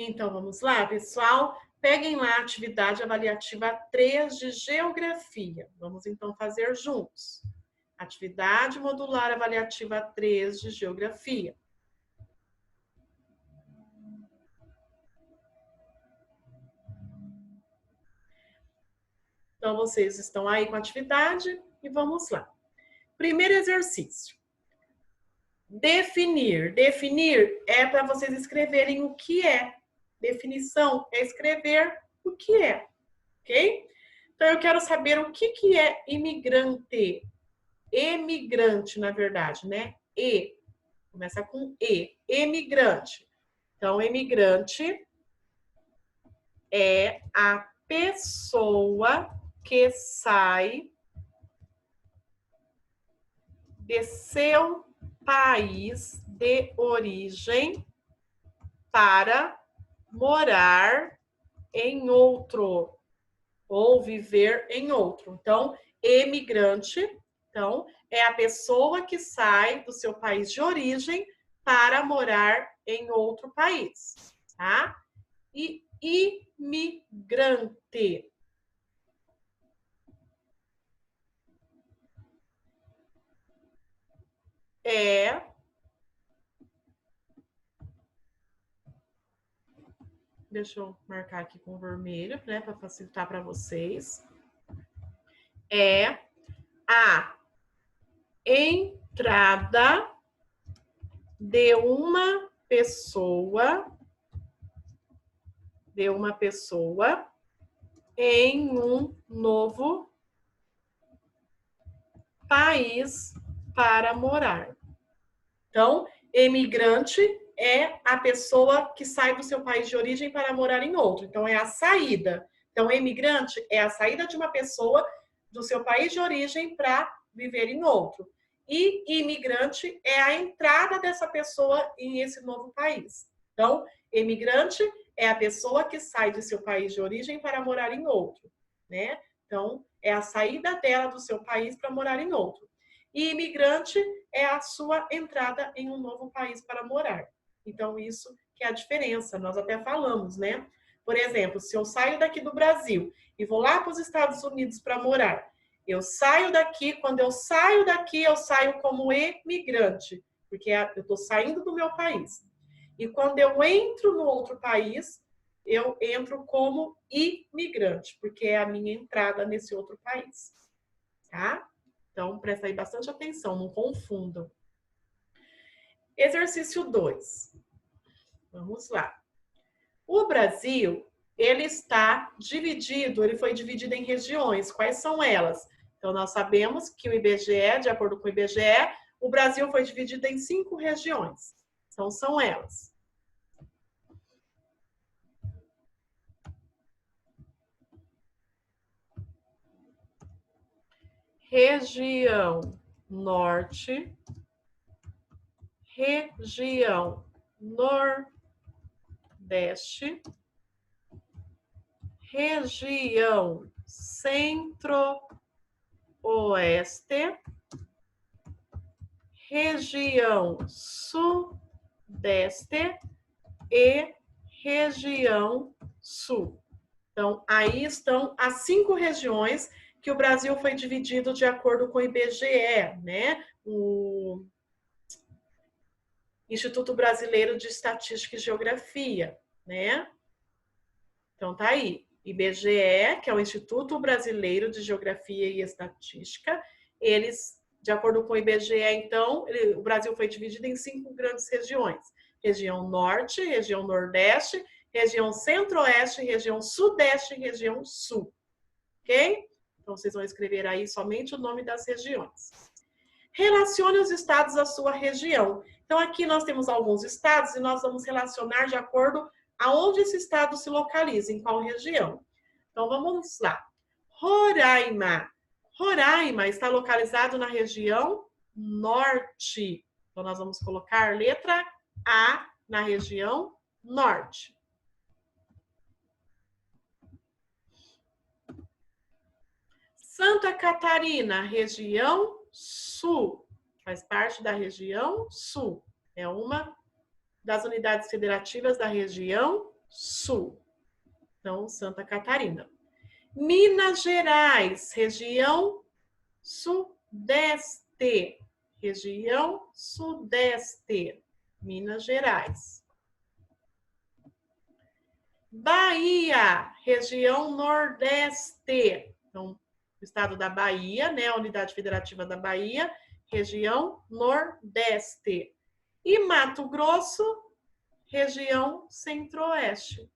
Então, vamos lá, pessoal? Peguem lá a atividade avaliativa 3 de Geografia. Vamos, então, fazer juntos. Atividade modular avaliativa 3 de Geografia. Então, vocês estão aí com a atividade e vamos lá. Primeiro exercício. Definir. Definir é para vocês escreverem o que é. Definição é escrever o que é, ok? Então, eu quero saber o que é imigrante. Emigrante, na verdade, né? E. Começa com E. Emigrante. Então, emigrante é a pessoa que sai de seu país de origem para morar em outro ou viver em outro. Então, emigrante, então, é a pessoa que sai do seu país de origem para morar em outro país, tá? E imigrante é deixa eu marcar aqui com vermelho, né, para facilitar para vocês. É a entrada de uma pessoa em um novo país para morar. Então, emigrante é a pessoa que sai do seu país de origem para morar em outro. Então, é a saída. Então, emigrante é a saída de uma pessoa do seu país de origem para viver em outro. E imigrante é a entrada dessa pessoa em esse novo país. Então, emigrante é a pessoa que sai de seu país de origem para morar em outro, né? Então, é a saída dela do seu país para morar em outro. E imigrante é a sua entrada em um novo país para morar. Então, isso que é a diferença, nós até falamos, né? Por exemplo, se eu saio daqui do Brasil e vou lá para os Estados Unidos para morar, eu saio daqui, quando eu saio daqui, eu saio como imigrante, porque eu estou saindo do meu país. E quando eu entro no outro país, eu entro como imigrante, porque é a minha entrada nesse outro país, tá? Então, presta aí bastante atenção, não confundam. Exercício 2. Vamos lá. O Brasil, ele está dividido, ele foi dividido em regiões. Quais são elas? Então, nós sabemos que o IBGE, de acordo com o IBGE, o Brasil foi dividido em 5 regiões. Então, são elas. Região Norte, região Nordeste, região Centro-Oeste, região Sudeste e região Sul. Então, aí estão as 5 regiões que o Brasil foi dividido de acordo com o IBGE, né? O Instituto Brasileiro de Estatística e Geografia, né? Então, tá aí. IBGE, que é o Instituto Brasileiro de Geografia e Estatística, eles, de acordo com o IBGE, então, o Brasil foi dividido em 5 grandes regiões. Região Norte, região Nordeste, região Centro-Oeste, região Sudeste e região Sul. Ok? Então, vocês vão escrever aí somente o nome das regiões. Relacione os estados à sua região. Então, aqui nós temos alguns estados e nós vamos relacionar de acordo aonde esse estado se localiza, em qual região. Então, vamos lá. Roraima. Roraima está localizado na região norte. Então, nós vamos colocar letra A na região norte. Santa Catarina, região sul. Faz parte da região sul. É uma das unidades federativas da região Sul. Então, Santa Catarina. Minas Gerais, região Sudeste. Região Sudeste. Minas Gerais. Bahia, região Nordeste. Então, o estado da Bahia, né? A unidade federativa da Bahia, região Nordeste. E Mato Grosso, região Centro-Oeste.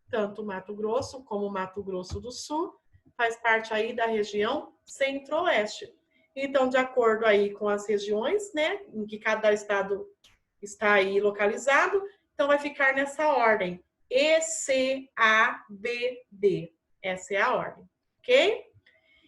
Tanto Mato Grosso como Mato Grosso do Sul faz parte aí da região Centro-Oeste. Então, de acordo aí com as regiões, né, em que cada estado está aí localizado, então vai ficar nessa ordem. E, C, A, B, D. Essa é a ordem, ok?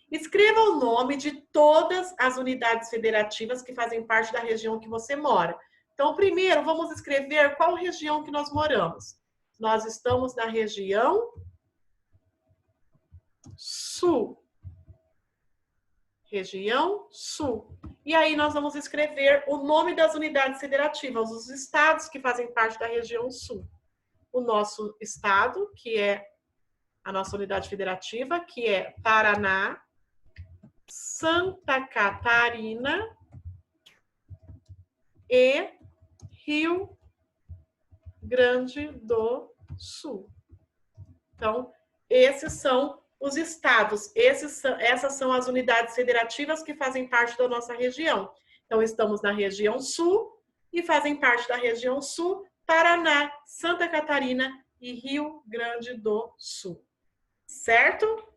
Escreva o nome de todas as unidades federativas que fazem parte da região que você mora. Então, primeiro, vamos escrever qual região que nós moramos. Nós estamos na região Sul. Região Sul. E aí nós vamos escrever o nome das unidades federativas, os estados que fazem parte da região Sul. O nosso estado, que é a nossa unidade federativa, que é Paraná, Santa Catarina e Rio Grande do Sul. Então, esses são os estados, essas são as unidades federativas que fazem parte da nossa região. Então, estamos na região Sul e fazem parte da região Sul, Paraná, Santa Catarina e Rio Grande do Sul. Certo?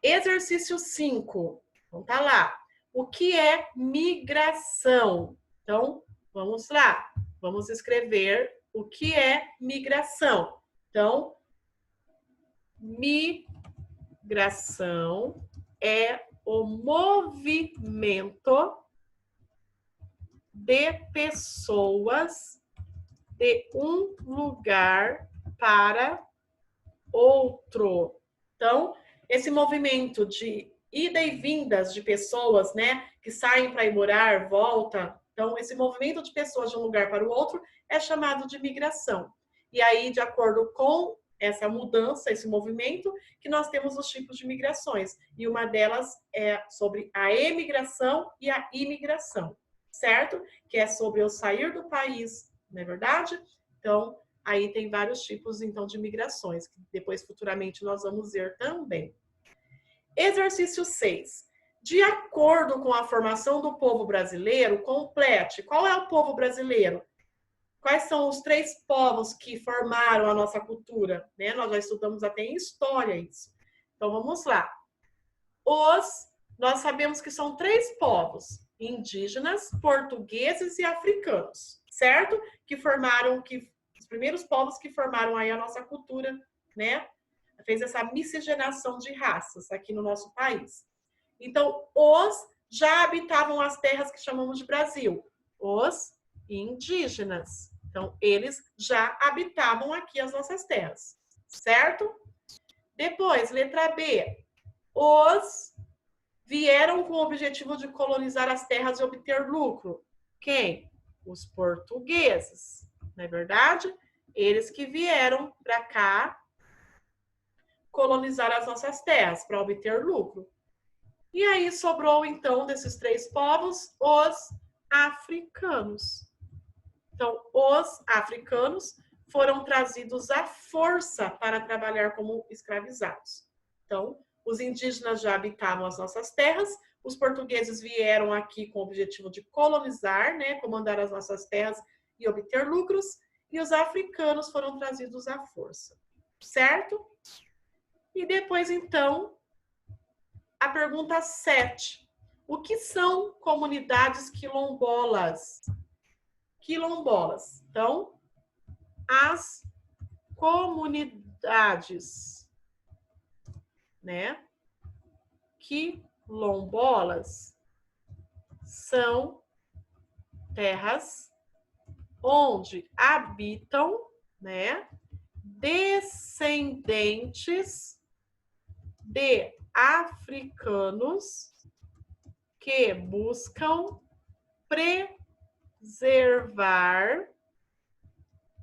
Exercício 5. Então, tá lá. O que é migração? Então, vamos lá. Vamos escrever o que é migração. Então, migração é o movimento de pessoas de um lugar para outro. Então, esse movimento de ida e vindas de pessoas, né, que saem para ir morar, volta. Então, esse movimento de pessoas de um lugar para o outro é chamado de migração. E aí, de acordo com essa mudança, esse movimento, que nós temos os tipos de migrações. E uma delas é sobre a emigração e a imigração, certo? Que é sobre eu sair do país, não é verdade? Então, aí tem vários tipos, então, de migrações, que depois, futuramente, nós vamos ver também. Exercício 6. De acordo com a formação do povo brasileiro, complete. Qual é o povo brasileiro? Quais são os 3 povos que formaram a nossa cultura? Né? Nós já estudamos até em história isso. Então, vamos lá. Nós sabemos que são 3 povos, indígenas, portugueses e africanos, certo? Os primeiros povos que formaram aí a nossa cultura, né? Fez essa miscigenação de raças aqui no nosso país. Então, os já habitavam as terras que chamamos de Brasil, os indígenas. Então, eles já habitavam aqui as nossas terras, certo? Depois, letra B. Os vieram com o objetivo de colonizar as terras e obter lucro. Quem? Os portugueses, não é verdade? Eles que vieram para cá colonizar as nossas terras para obter lucro. E aí sobrou, então, desses 3 povos, os africanos. Então, os africanos foram trazidos à força para trabalhar como escravizados. Então, os indígenas já habitavam as nossas terras, os portugueses vieram aqui com o objetivo de colonizar, né, comandar as nossas terras e obter lucros, e os africanos foram trazidos à força. Certo? E depois, então, a pergunta 7. O que são comunidades quilombolas? Quilombolas. Então, as comunidades, né, quilombolas são terras onde habitam, né, descendentes de africanos que buscam preservar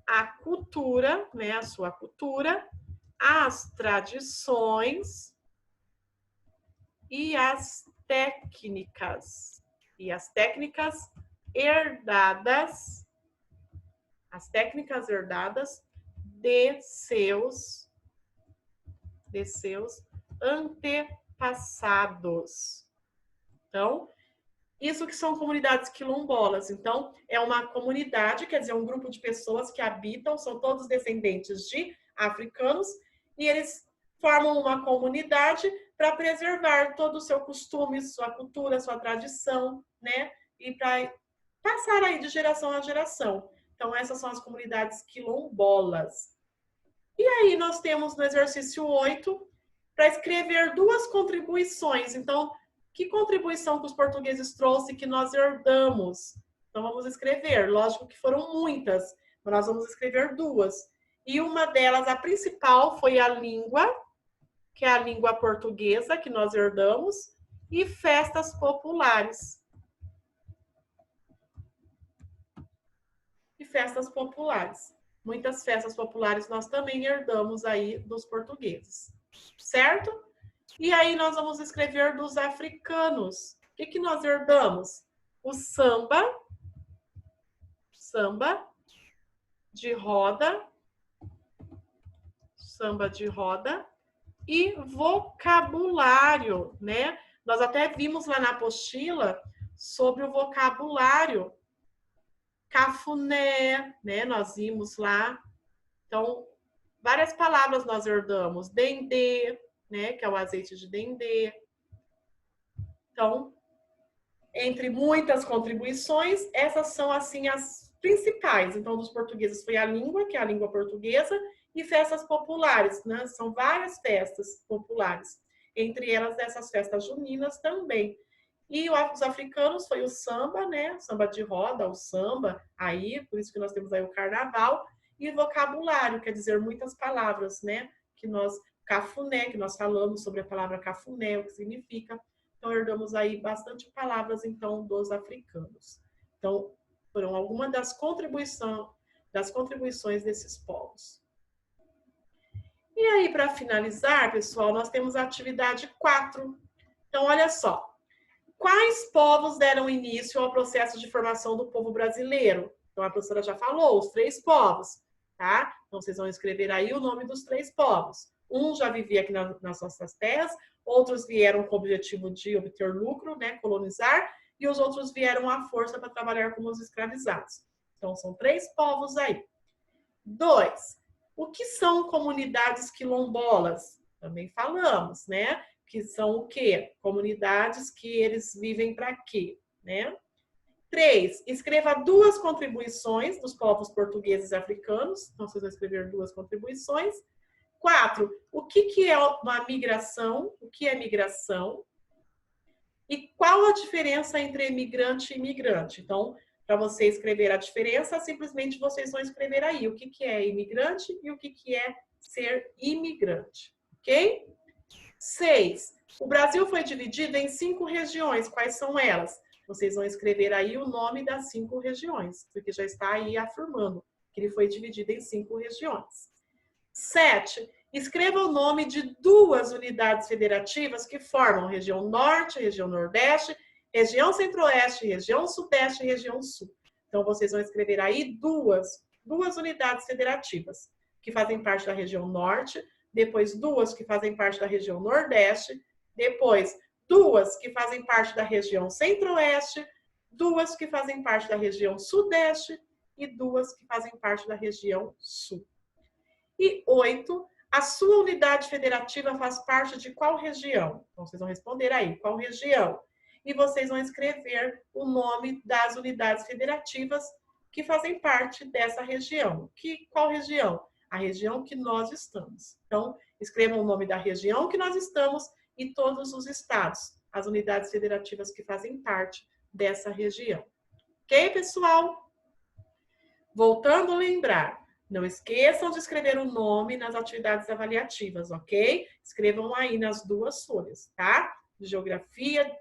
a cultura, né, a sua cultura, as tradições e as técnicas. E as técnicas herdadas, de seus antepassados. Então, isso que são comunidades quilombolas. Então, é uma comunidade, quer dizer, um grupo de pessoas que habitam, são todos descendentes de africanos, e eles formam uma comunidade para preservar todo o seu costume, sua cultura, sua tradição, né? E para passar aí de geração a geração. Então, essas são as comunidades quilombolas. E aí, nós temos no exercício 8, para escrever duas contribuições. Então, que contribuição que os portugueses trouxeram que nós herdamos? Então, vamos escrever. Lógico que foram muitas, mas nós vamos escrever duas. E uma delas, a principal, foi a língua, que é a língua portuguesa, que nós herdamos, e festas populares. E festas populares. Muitas festas populares nós também herdamos aí dos portugueses. Certo? E aí nós vamos escrever dos africanos. O que nós herdamos? O samba de roda e vocabulário, né? Nós até vimos lá na apostila sobre o vocabulário. Cafuné, né? Nós vimos lá. Então, várias palavras nós herdamos. Dendê, né? Que é o azeite de dendê. Então, entre muitas contribuições, essas são, assim, as principais. Então, dos portugueses foi a língua, que é a língua portuguesa, e festas populares, né? São várias festas populares. Entre elas, essas festas juninas também. E os africanos foi o samba, né? Samba de roda, o samba, aí, por isso que nós temos aí o carnaval. E vocabulário, quer dizer, muitas palavras, né? Que nós, cafuné, que nós falamos sobre a palavra cafuné, o que significa. Então, herdamos aí bastante palavras, então, dos africanos. Então, foram algumas das contribuições desses povos. E aí, para finalizar, pessoal, nós temos a atividade 4. Então, olha só. Quais povos deram início ao processo de formação do povo brasileiro? Então, a professora já falou, os 3 povos, tá? Então, vocês vão escrever aí o nome dos 3 povos. Um já vivia aqui nas nossas terras, outros vieram com o objetivo de obter lucro, né, colonizar, e os outros vieram à força para trabalhar como os escravizados. Então, são 3 povos aí. 2. O que são comunidades quilombolas? Também falamos, né? Que são o quê? Comunidades que eles vivem para quê, né? 3. Escreva 2 contribuições dos povos portugueses e africanos. Então, vocês vão escrever 2 contribuições. 4. O que é uma migração? O que é migração? E qual a diferença entre imigrante e imigrante? Então, para você escrever a diferença, simplesmente vocês vão escrever aí o que é imigrante e o que é ser imigrante, ok? 6. O Brasil foi dividido em 5 regiões. Quais são elas? Vocês vão escrever aí o nome das 5 regiões, porque já está aí afirmando que ele foi dividido em 5 regiões. 7. Escreva o nome de 2 unidades federativas que formam região Norte, região Nordeste, região Centro-Oeste, região Sudeste e região Sul. Então, vocês vão escrever aí duas unidades federativas que fazem parte da região Norte, depois 2 que fazem parte da região Nordeste, depois 2 que fazem parte da região Centro-Oeste, 2 que fazem parte da região Sudeste e 2 que fazem parte da região Sul. E 8, a sua unidade federativa faz parte de qual região? Então, vocês vão responder aí, qual região? E vocês vão escrever o nome das unidades federativas que fazem parte dessa região. Qual região? A região que nós estamos. Então, escrevam o nome da região que nós estamos e todos os estados, as unidades federativas que fazem parte dessa região. Ok, pessoal? Voltando a lembrar, não esqueçam de escrever o nome nas atividades avaliativas, ok? Escrevam aí nas 2 folhas, tá? Geografia,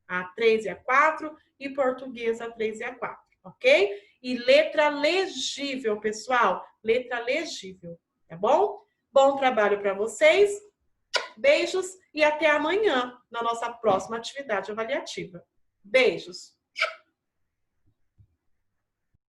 a 3 e a 4, e português, a 3 e a 4, ok? E letra legível, pessoal. Letra legível, tá bom? Bom trabalho para vocês. Beijos e até amanhã na nossa próxima atividade avaliativa. Beijos!